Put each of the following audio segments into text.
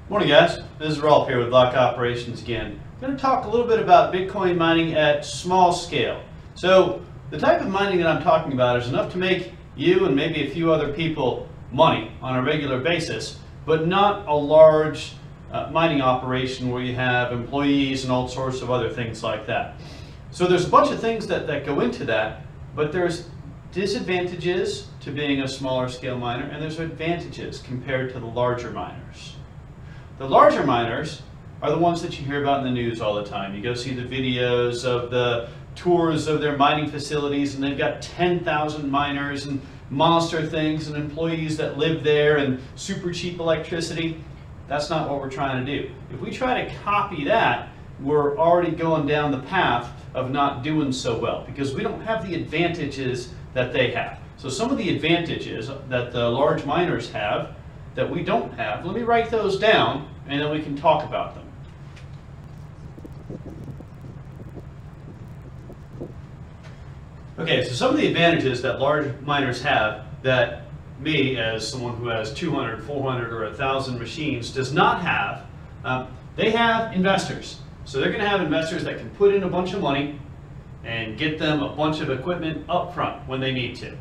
Morning guys, this is Rolf here with Lock Operations again. I'm going to talk a little bit about Bitcoin mining at small scale. So the type of mining that I'm talking about is enough to make you and maybe a few other people money on a regular basis, but not a large mining operation where you have employees and all sorts of other things like that. So there's a bunch of things that go into that, but there's disadvantages to being a smaller scale miner and there's advantages compared to the larger miners. The larger miners are the ones that you hear about in the news all the time. You go see the videos of the tours of their mining facilities and they've got 10,000 miners and monster things and employees that live there and super cheap electricity. That's not what we're trying to do. If we try to copy that, we're already going down the path of not doing so well because we don't have the advantages that they have. So some of the advantages that the large miners have that we don't have, let me write those down and then we can talk about them. Okay, so some of the advantages that large miners have that me, as someone who has 200, 400, or 1,000 machines, does not have, they have investors. So they're going to have investors that can put in a bunch of money and get them a bunch of equipment up front when they need to.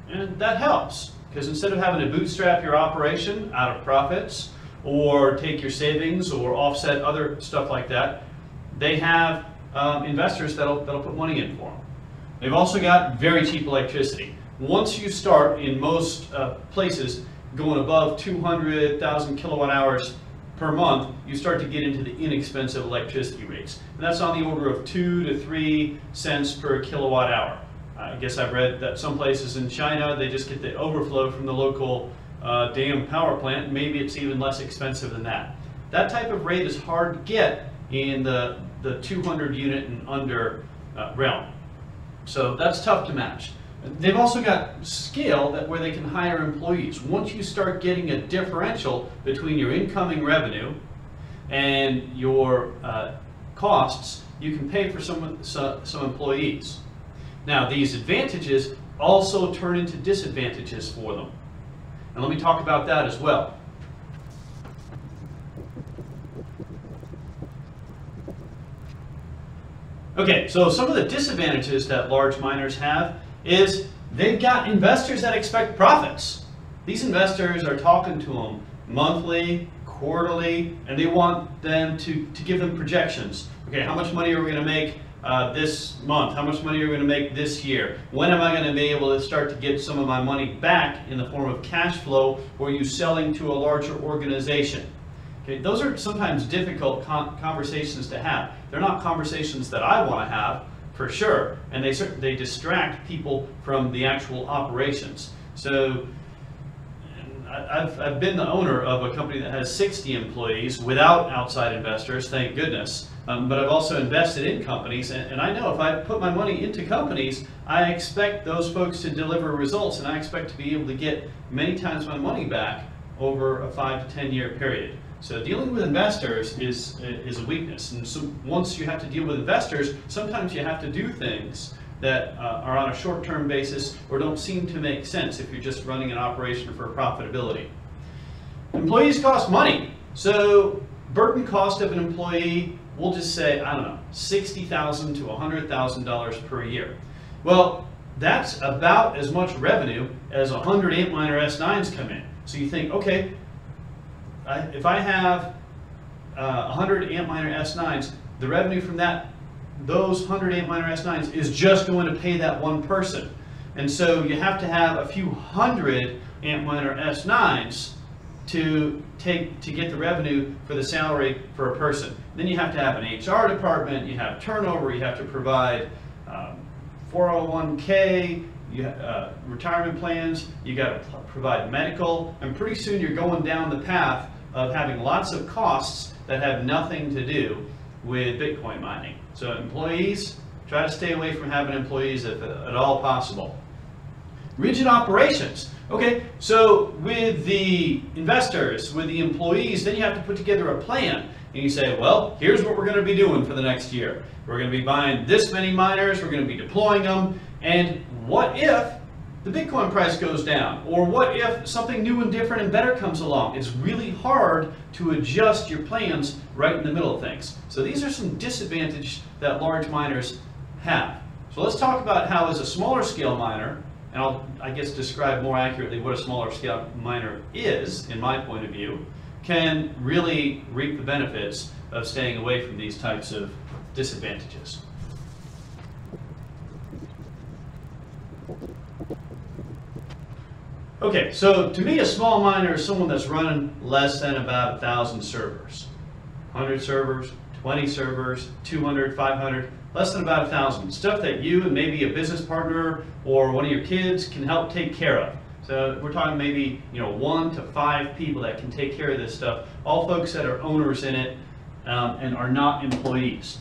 And that helps. Because instead of having to bootstrap your operation out of profits or take your savings or offset other stuff like that, they have investors that'll put money in for them. They've also got very cheap electricity. Once you start in most places going above 200,000 kilowatt hours per month, you start to get into the inexpensive electricity rates. And that's on the order of 2 to 3 cents per kilowatt hour. I guess I've read that some places in China, they just get the overflow from the local dam power plant. Maybe it's even less expensive than that. That type of rate is hard to get in the 200 unit and under realm. So that's tough to match. They've also got scale where they can hire employees. Once you start getting a differential between your incoming revenue and your costs, you can pay for some employees. Now, these advantages also turn into disadvantages for them. And let me talk about that as well. Okay, so some of the disadvantages that large miners have is they've got investors that expect profits. These investors are talking to them monthly, quarterly, and they want them to give them projections. Okay, how much money are we going to make this month? How much money are we going to make this year? When am I going to be able to start to get some of my money back in the form of cash flow, or are you selling to a larger organization? Okay, those are sometimes difficult conversations to have. They're not conversations that I want to have, for sure, and they distract people from the actual operations. So I've been the owner of a company that has 60 employees without outside investors, thank goodness. But I've also invested in companies, and I know if I put my money into companies, I expect those folks to deliver results, and I expect to be able to get many times my money back over a 5 to 10 year period. So dealing with investors is a weakness, and so once you have to deal with investors, sometimes you have to do things that are on a short-term basis or don't seem to make sense if you're just running an operation for profitability. Employees cost money, so burden cost of an employee, we'll just say, I don't know, $60,000 to $100,000 per year. Well, that's about as much revenue as 100 Antminer S9s come in. So you think, okay, if I have 100 Antminer S9s, the revenue from those 100 Antminer S9s is just going to pay that one person. And so you have to have a few hundred Antminer S9s to get the revenue for the salary for a person. Then you have to have an HR department, you have turnover, you have to provide 401k, retirement plans, you got to provide medical, and pretty soon you're going down the path of having lots of costs that have nothing to do with Bitcoin mining. So employees, try to stay away from having employees if at all possible. Rigid operations. Okay, so with the investors, with the employees, then you have to put together a plan. And you say, well, here's what we're going to be doing for the next year. We're going to be buying this many miners, we're going to be deploying them, and what if the Bitcoin price goes down? Or what if something new and different and better comes along? It's really hard to adjust your plans right in the middle of things. So these are some disadvantages that large miners have. So let's talk about how, as a smaller scale miner, and I'll, I guess, describe more accurately what a smaller scale miner is, in my point of view, can really reap the benefits of staying away from these types of disadvantages. Okay, so to me, a small miner is someone that's running less than about 1,000 servers. 100 servers, 20 servers, 200, 500, less than about 1,000. Stuff that you and maybe a business partner or one of your kids can help take care of. So we're talking maybe 1 to 5 people that can take care of this stuff. All folks that are owners in it and are not employees.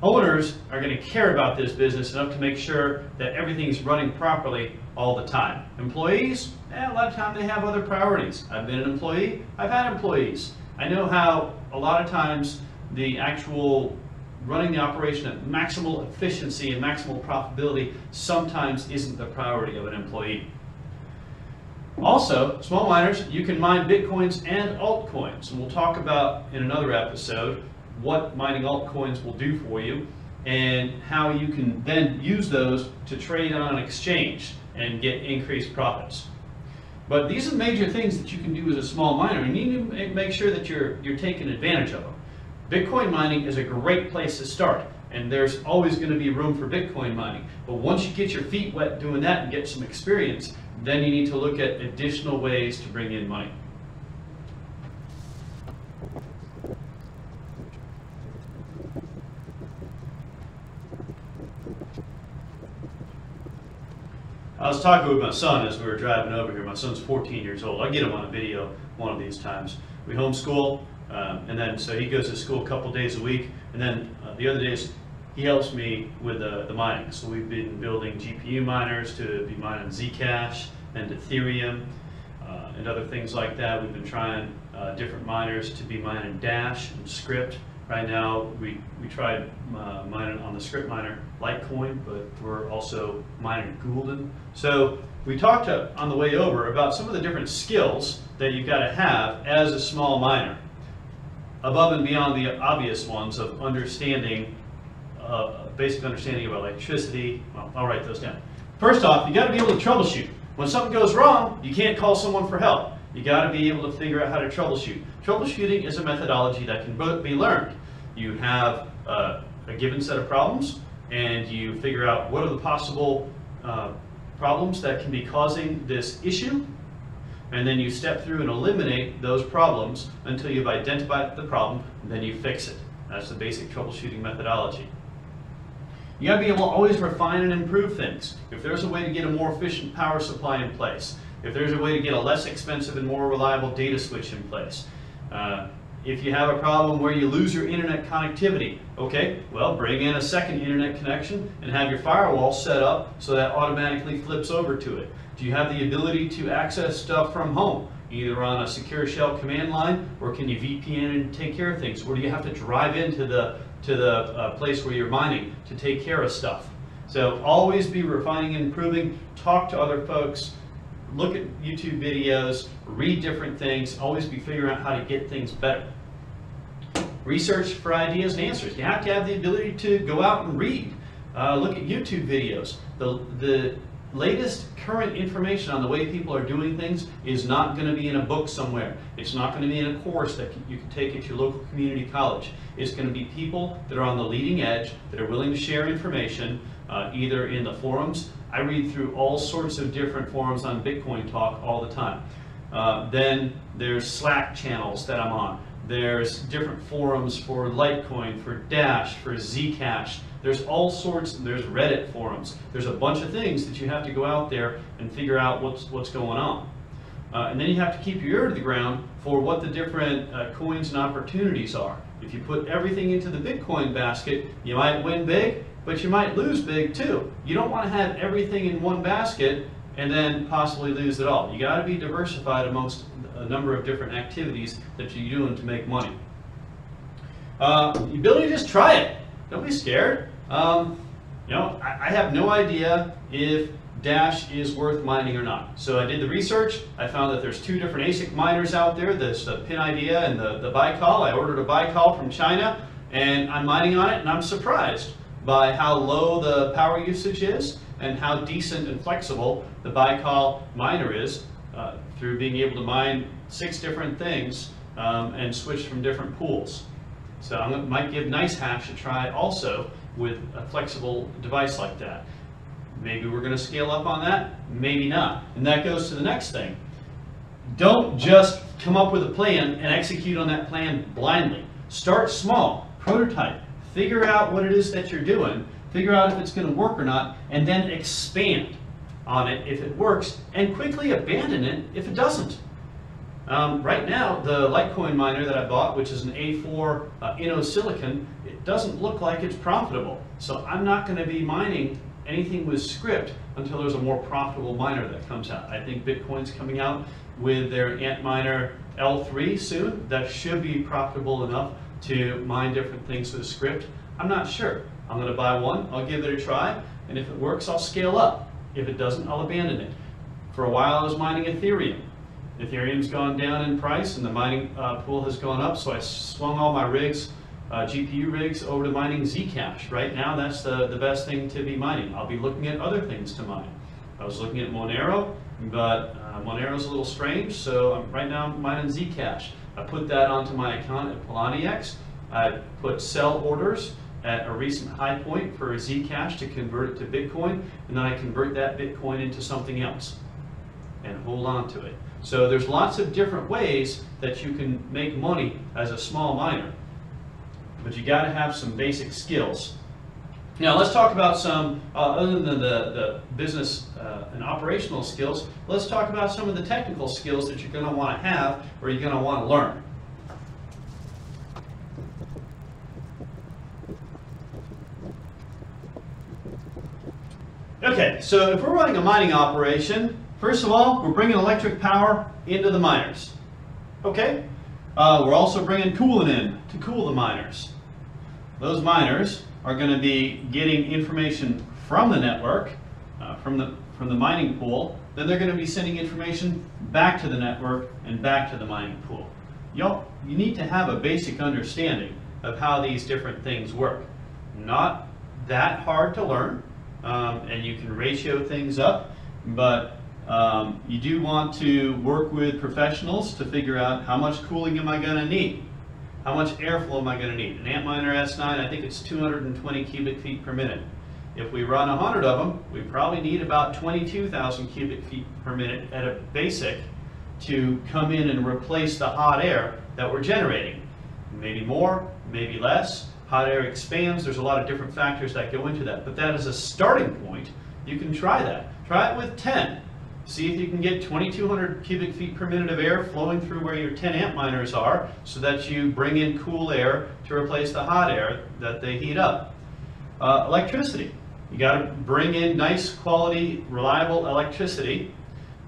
Owners are going to care about this business enough to make sure that everything's running properly all the time. Employees, a lot of times they have other priorities. I've been an employee, I've had employees. I know how a lot of times the actual running the operation at maximal efficiency and maximal profitability sometimes isn't the priority of an employee. Also, small miners, you can mine Bitcoins and altcoins. And we'll talk about in another episode what mining altcoins will do for you and how you can then use those to trade on an exchange and get increased profits. But these are major things that you can do as a small miner. You need to make sure that you're taking advantage of them. Bitcoin mining is a great place to start, and there's always going to be room for Bitcoin mining. But once you get your feet wet doing that and get some experience, then you need to look at additional ways to bring in money. I was talking with my son as we were driving over here. My son's 14 years old. I'll get him on a video one of these times. We homeschool, and then so he goes to school a couple days a week, and then the other days he helps me with the mining. So we've been building GPU miners to be mining Zcash and Ethereum and other things like that. We've been trying different miners to be mining Dash and Script. Right now, we tried mining on the Script miner Litecoin, but we're also mining Gulden. So we talked on the way over about some of the different skills that you've got to have as a small miner, above and beyond the obvious ones of understanding, basic understanding about electricity. Well, I'll write those down. First off, you got to be able to troubleshoot. When something goes wrong, you can't call someone for help. You got to be able to figure out how to troubleshoot. Troubleshooting is a methodology that can be learned. You have a given set of problems, and you figure out what are the possible problems that can be causing this issue, and then you step through and eliminate those problems until you've identified the problem, and then you fix it. That's the basic troubleshooting methodology. You got to be able to always refine and improve things. If there's a way to get a more efficient power supply in place, if there's a way to get a less expensive and more reliable data switch in place, if you have a problem where you lose your internet connectivity, okay, well, bring in a second internet connection and have your firewall set up so that automatically flips over to it. Do you have the ability to access stuff from home, either on a secure shell command line, or can you VPN and take care of things, or do you have to drive into the place where you're mining to take care of stuff? So always be refining and improving, talk to other folks, look at YouTube videos, read different things, always be figuring out how to get things better. Research for ideas and answers. You have to have the ability to go out and read. Look at YouTube videos. The latest current information on the way people are doing things is not going to be in a book somewhere. It's not going to be in a course that you can take at your local community college. It's going to be people that are on the leading edge, that are willing to share information, either in the forums. I read through all sorts of different forums on Bitcoin Talk all the time. Then there's Slack channels that I'm on. There's different forums for Litecoin, for Dash, for Zcash. There's all sorts, there's Reddit forums. There's a bunch of things that you have to go out there and figure out what's going on. And then you have to keep your ear to the ground for what the different coins and opportunities are. If you put everything into the Bitcoin basket, you might win big, but you might lose big too. You don't want to have everything in one basket and then possibly lose it all. You got to be diversified amongst a number of different activities that you're doing to make money. The ability to just try it. Don't be scared. I have no idea if Dash is worth mining or not. So I did the research. I found that there's two different ASIC miners out there. There's the PinIdea and the Baikal. I ordered a Baikal from China, and I'm mining on it, and I'm surprised by how low the power usage is and how decent and flexible the Baikal miner is through being able to mine 6 different things and switch from different pools. So I might give NiceHash a try also with a flexible device like that. Maybe we're going to scale up on that, maybe not. And that goes to the next thing. Don't just come up with a plan and execute on that plan blindly. Start small, prototype, figure out what it is that you're doing, figure out if it's going to work or not, and then expand on it if it works, and quickly abandon it if it doesn't. Right now, the Litecoin miner that I bought, which is an A4 InnoSilicon, it doesn't look like it's profitable. So I'm not going to be mining anything with Scrypt until there's a more profitable miner that comes out. I think Bitcoin's coming out with their Antminer L3 soon. That should be profitable enough to mine different things with Scrypt. I'm not sure. I'm going to buy one, I'll give it a try, and if it works, I'll scale up. If it doesn't, I'll abandon it. For a while, I was mining Ethereum. Ethereum's gone down in price, and the mining pool has gone up, so I swung all my rigs, GPU rigs, over to mining Zcash. Right now, that's the best thing to be mining. I'll be looking at other things to mine. I was looking at Monero, but Monero's a little strange, so right now I'm mining Zcash. I put that onto my account at Poloniex. I put sell orders at a recent high point for Zcash to convert it to Bitcoin, and then I convert that Bitcoin into something else and hold on to it. So there's lots of different ways that you can make money as a small miner, but you got to have some basic skills. Now let's talk about some, other than the business and operational skills, let's talk about some of the technical skills that you're going to want to have or you're going to want to learn. Okay, so if we're running a mining operation, first of all, we're bringing electric power into the miners. Okay, we're also bringing coolant in to cool the miners. Those miners are going to be getting information from the network, from the mining pool. Then they're going to be sending information back to the network and back to the mining pool. You need to have a basic understanding of how these different things work. Not that hard to learn, and you can ratio things up, but you do want to work with professionals to figure out how much cooling am I going to need? How much airflow am I going to need? An Antminer S9, I think it's 220 cubic feet per minute. If we run 100 of them, we probably need about 22,000 cubic feet per minute at a basic to come in and replace the hot air that we're generating. Maybe more, maybe less. Hot air expands. There's a lot of different factors that go into that. But that is a starting point. You can try that. Try it with 10. See if you can get 2,200 cubic feet per minute of air flowing through where your 10 amp miners are so that you bring in cool air to replace the hot air that they heat up. Electricity. You got to bring in nice quality, reliable electricity.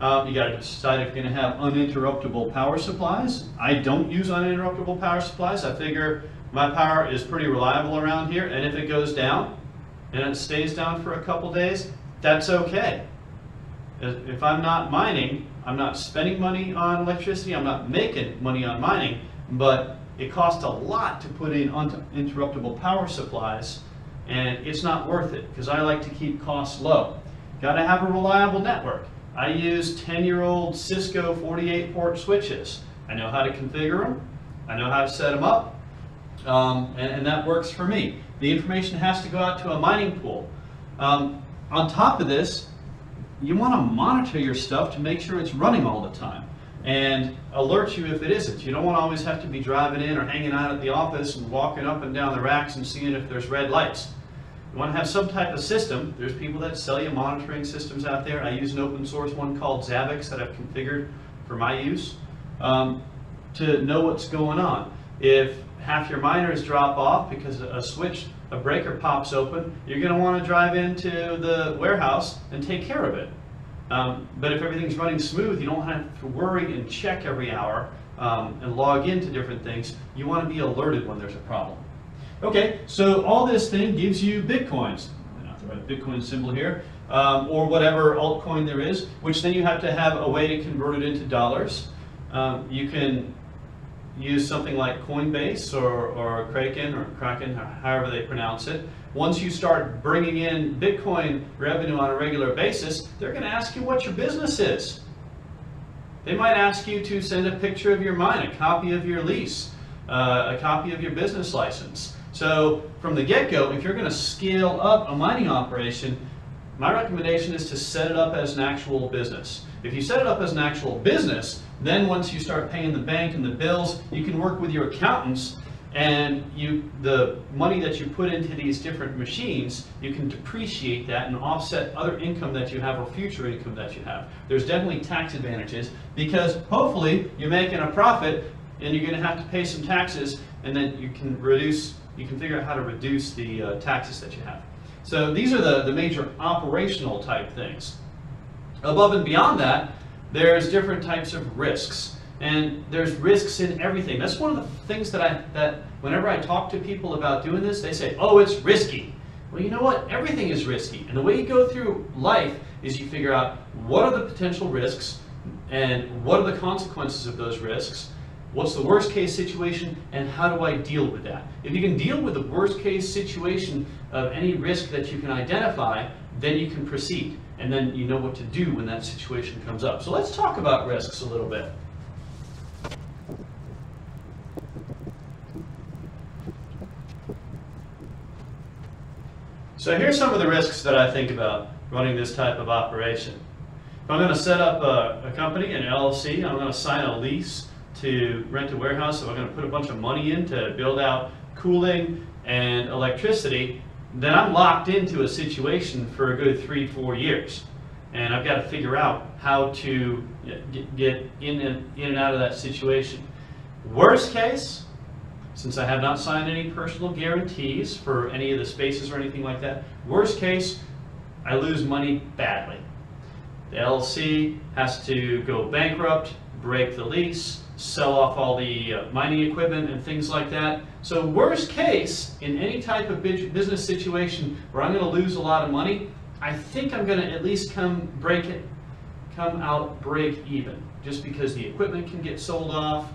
You got to decide if you're going to have uninterruptible power supplies. I don't use uninterruptible power supplies. I figure my power is pretty reliable around here, and if it goes down and it stays down for a couple days, that's okay. If I'm not mining, I'm not spending money on electricity, I'm not making money on mining, but it costs a lot to put in uninterruptible power supplies, and it's not worth it because I like to keep costs low. Got to have a reliable network. I use 10-year-old Cisco 48-port switches. I know how to configure them, I know how to set them up, and that works for me. The information has to go out to a mining pool. On top of this, you want to monitor your stuff to make sure it's running all the time and alert you if it isn't. You don't want to always have to be driving in or hanging out at the office and walking up and down the racks and seeing if there's red lights. You want to have some type of system. There's people that sell you monitoring systems out there. I use an open source one called Zabbix that I've configured for my use to know what's going on. If half your miners drop off because a breaker pops open, you're going to want to drive into the warehouse and take care of it. But if everything's running smooth, you don't have to worry and check every hour and log into different things. You want to be alerted when there's a problem. Okay, so all this thing gives you Bitcoins. Not the right Bitcoin symbol here. or whatever altcoin there is, which then you have to have a way to convert it into dollars. You can use something like Coinbase or Kraken, or however they pronounce it. Once you start bringing in Bitcoin revenue on a regular basis, they're going to ask you what your business is. They might ask you to send a picture of your mine, a copy of your lease, a copy of your business license. So from the get-go, if you're going to scale up a mining operation, my recommendation is to set it up as an actual business. If you set it up as an actual business, then once you start paying the bank and the bills, you can work with your accountants, and the money that you put into these different machines, you can depreciate that and offset other income that you have or future income that you have. There's definitely tax advantages, because hopefully you're making a profit and you're going to have to pay some taxes, and then you can figure out how to reduce the taxes that you have. So these are the major operational type things. Above and beyond that, there's different types of risks. And there's risks in everything. That's one of the things that whenever I talk to people about doing this, they say, oh, it's risky. Well, you know what? Everything is risky. And the way you go through life is you figure out what are the potential risks and what are the consequences of those risks. What's the worst case situation, and how do I deal with that? If you can deal with the worst case situation of any risk that you can identify, then you can proceed. And then you know what to do when that situation comes up. So let's talk about risks a little bit. So here's some of the risks that I think about running this type of operation. If I'm going to set up a company, an LLC, I'm going to sign a lease to rent a warehouse, so I'm going to put a bunch of money in to build out cooling and electricity, then I'm locked into a situation for a good 3-4 years. And I've got to figure out how to get in and out of that situation. Worst case, since I have not signed any personal guarantees for any of the spaces or anything like that, worst case, I lose money badly. The LLC has to go bankrupt, break the lease, sell off all the mining equipment and things like that. So worst case, in any type of business situation where I'm going to lose a lot of money, I think I'm going to at least come out break even, just because the equipment can get sold off,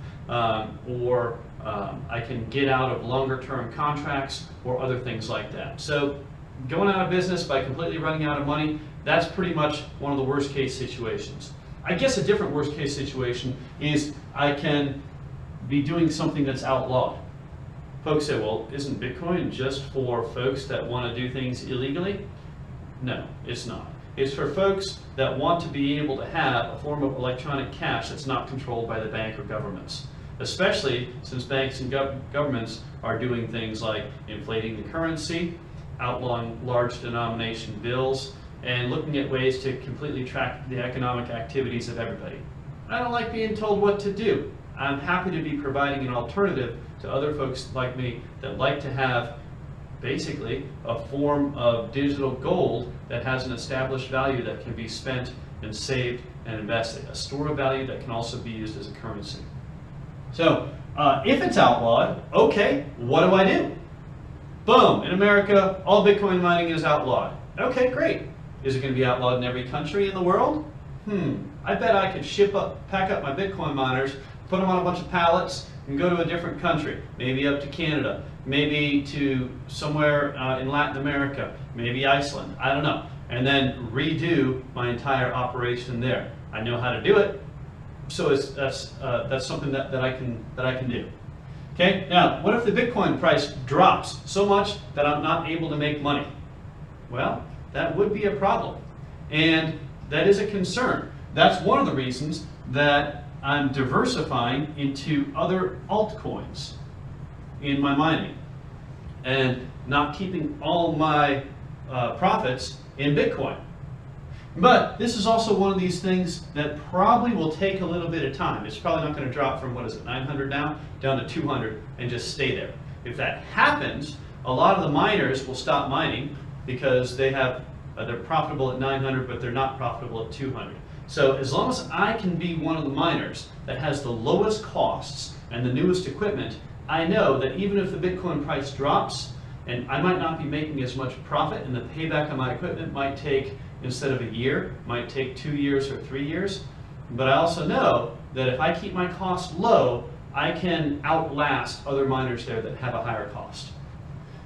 or I can get out of longer term contracts or other things like that. So going out of business by completely running out of money, that's pretty much one of the worst case situations. I guess a different worst case situation is I can be doing something that's outlawed. Folks say, well, isn't Bitcoin just for folks that want to do things illegally? No, it's not. It's for folks that want to be able to have a form of electronic cash that's not controlled by the bank or governments. Especially since banks and governments are doing things like inflating the currency, outlawing large denomination bills, and looking at ways to completely track the economic activities of everybody. I don't like being told what to do. I'm happy to be providing an alternative to other folks like me that like to have basically a form of digital gold that has an established value that can be spent and saved and invested. A store of value that can also be used as a currency. So if it's outlawed, okay, what do I do? Boom, in America, all Bitcoin mining is outlawed. Okay, great. Is it going to be outlawed in every country in the world? I bet I could pack up my Bitcoin miners, put them on a bunch of pallets, and go to a different country. Maybe up to Canada, maybe to somewhere in Latin America, maybe Iceland, I don't know. And then redo my entire operation there. I know how to do it, so that's something that I can do. Okay, now what if the Bitcoin price drops so much that I'm not able to make money? Well, that would be a problem, and that is a concern. That's one of the reasons that I'm diversifying into other altcoins in my mining and not keeping all my profits in Bitcoin. But this is also one of these things that probably will take a little bit of time. It's probably not going to drop from, what is it, 900 now, down to 200 and just stay there. If that happens, a lot of the miners will stop mining because they're profitable at 900, but they're not profitable at 200. So as long as I can be one of the miners that has the lowest costs and the newest equipment, I know that even if the Bitcoin price drops, and I might not be making as much profit, and the payback on my equipment might take instead of a year might take 2 years or 3 years. But I also know that if I keep my costs low, I can outlast other miners there that have a higher cost.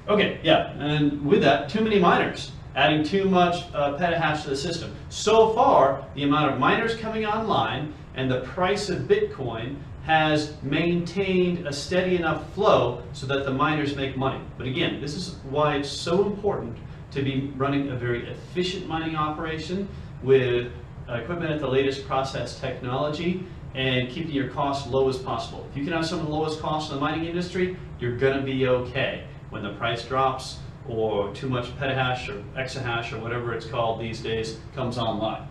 Okay, yeah, and with that, too many miners, adding too much petahash to the system. So far, the amount of miners coming online and the price of Bitcoin has maintained a steady enough flow so that the miners make money. But again, this is why it's so important to be running a very efficient mining operation with equipment at the latest process technology and keeping your costs low as possible. If you can have some of the lowest costs in the mining industry, you're going to be okay. When the price drops or too much petahash or exahash or whatever it's called these days comes online.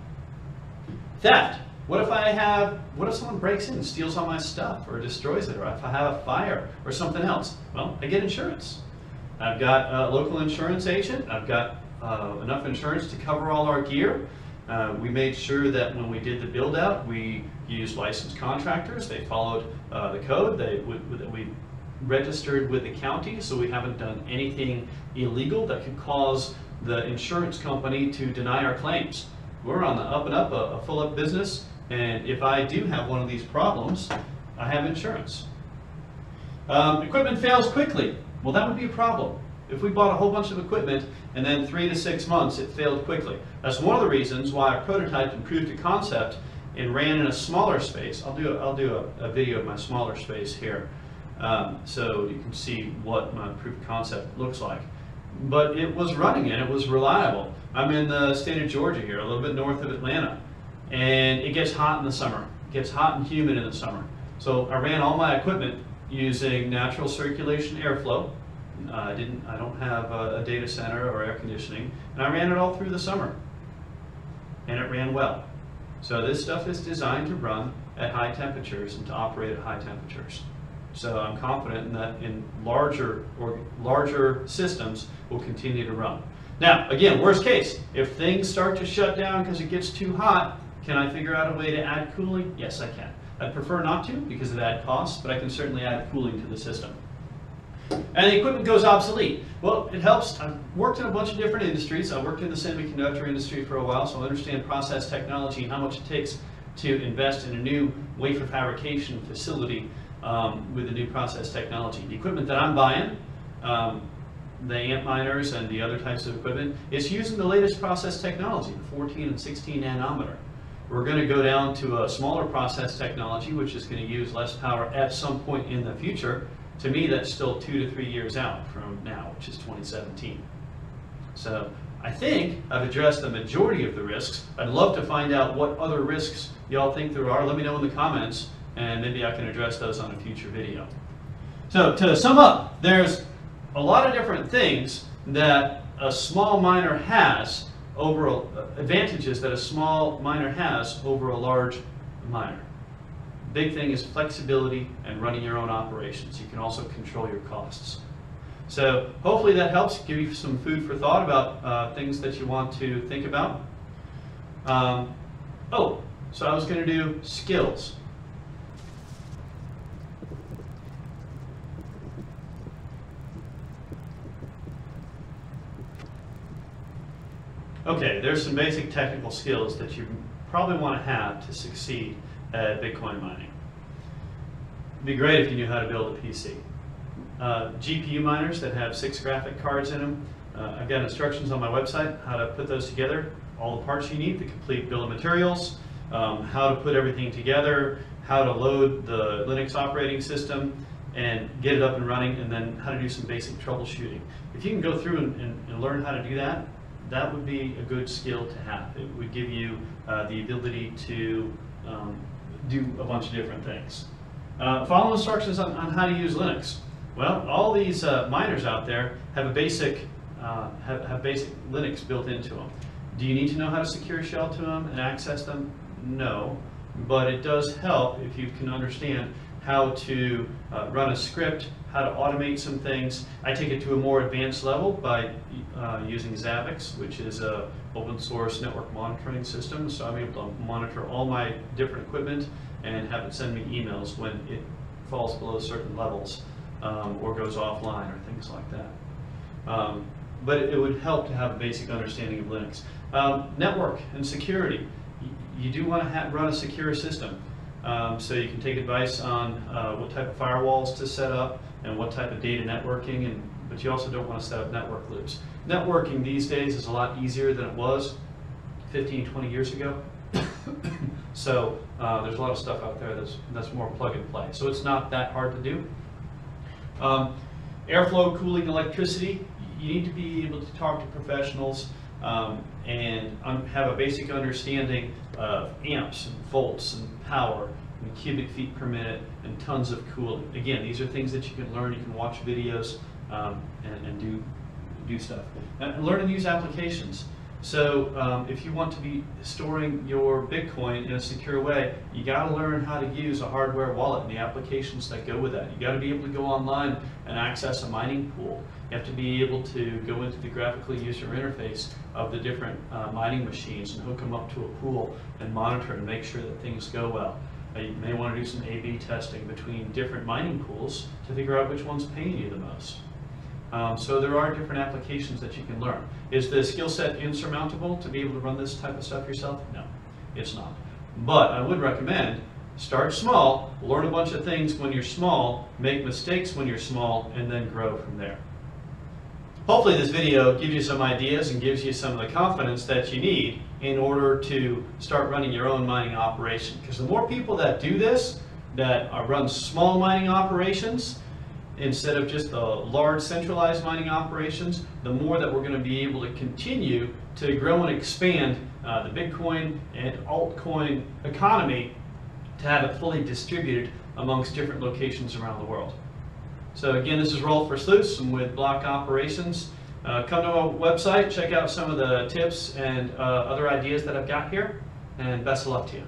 Theft. What if someone breaks in and steals all my stuff or destroys it, or if I have a fire or something else? Well, I get insurance. I've got a local insurance agent. I've got enough insurance to cover all our gear. We made sure that when we did the build out, we used licensed contractors. They followed the code. We registered with the county, so we haven't done anything illegal that could cause the insurance company to deny our claims. We're on the up and up, a full up business, and if I do have one of these problems, I have insurance. Equipment fails quickly. Well, that would be a problem. If we bought a whole bunch of equipment and then 3 to 6 months it failed quickly. That's one of the reasons why I prototyped and proved a concept and ran in a smaller space. I'll do a video of my smaller space here. So you can see what my proof of concept looks like. But it was running and it was reliable. I'm in the state of Georgia here, a little bit north of Atlanta, and it gets hot in the summer. It gets hot and humid in the summer. So I ran all my equipment using natural circulation airflow. I don't have a data center or air conditioning, and I ran it all through the summer, and it ran well. So this stuff is designed to run at high temperatures and to operate at high temperatures. So I'm confident that in larger systems will continue to run. Now, again, worst case, if things start to shut down because it gets too hot, can I figure out a way to add cooling? Yes, I can. I'd prefer not to because of that cost, but I can certainly add cooling to the system. And the equipment goes obsolete. Well, it helps. I've worked in a bunch of different industries. I worked in the semiconductor industry for a while, so I understand process technology and how much it takes to invest in a new wafer fabrication facility with the new process technology. The equipment that I'm buying, the Antminers and the other types of equipment, is using the latest process technology, the 14 and 16 nanometer. We're going to go down to a smaller process technology, which is going to use less power at some point in the future. To me, that's still 2 to 3 years out from now, which is 2017. So I think I've addressed the majority of the risks. I'd love to find out what other risks y'all think there are. Let me know in the comments, and maybe I can address those on a future video. So to sum up, there's a lot of different things that a small miner has over advantages that a small miner has over a large miner. Big thing is flexibility and running your own operations. You can also control your costs. So hopefully that helps give you some food for thought about things that you want to think about. So I was going to do skills. Okay, there's some basic technical skills that you probably want to have to succeed at Bitcoin mining. It'd be great if you knew how to build a PC. GPU miners that have 6 graphic cards in them. I've got instructions on my website how to put those together, all the parts you need, the complete bill of materials, how to put everything together, how to load the Linux operating system and get it up and running, and then how to do some basic troubleshooting. If you can go through and learn how to do that, that would be a good skill to have. It would give you the ability to do a bunch of different things. Follow instructions on how to use Linux. Well, all these miners out there have a basic Linux built into them. Do you need to know how to secure shell to them and access them? No, but it does help if you can understand how to run a script, how to automate some things. I take it to a more advanced level by using Zabbix, which is an open source network monitoring system. So I'm able to monitor all my different equipment and have it send me emails when it falls below certain levels or goes offline or things like that. but it would help to have a basic understanding of Linux. Network and security. You do want to run a secure system. So you can take advice on what type of firewalls to set up and what type of data networking, but you also don't want to set up network loops. Networking these days is a lot easier than it was 15, 20 years ago. So there's a lot of stuff out there that's more plug and play. So it's not that hard to do. Airflow, cooling, electricity. You need to be able to talk to professionals and have a basic understanding of amps and volts and power and cubic feet per minute and tons of cooling. Again, these are things that you can learn. You can watch videos and do stuff. And learn and use applications. So if you want to be storing your Bitcoin in a secure way, you got to learn how to use a hardware wallet and the applications that go with that. You got to be able to go online and access a mining pool. You have to be able to go into the graphical user interface of the different mining machines and hook them up to a pool and monitor and make sure that things go well. You may want to do some A/B testing between different mining pools to figure out which one's paying you the most. So there are different applications that you can learn. Is the skill set insurmountable to be able to run this type of stuff yourself? No, it's not. But I would recommend start small, learn a bunch of things when you're small, make mistakes when you're small, and then grow from there. Hopefully this video gives you some ideas and gives you some of the confidence that you need in order to start running your own mining operation. Because the more people that do this, that run small mining operations, instead of just the large centralized mining operations, the more that we're going to be able to continue to grow and expand the Bitcoin and altcoin economy to have it fully distributed amongst different locations around the world. So again, this is Rolf Versluis. I'm with Block Operations. Come to our website, check out some of the tips and other ideas that I've got here, and best of luck to you.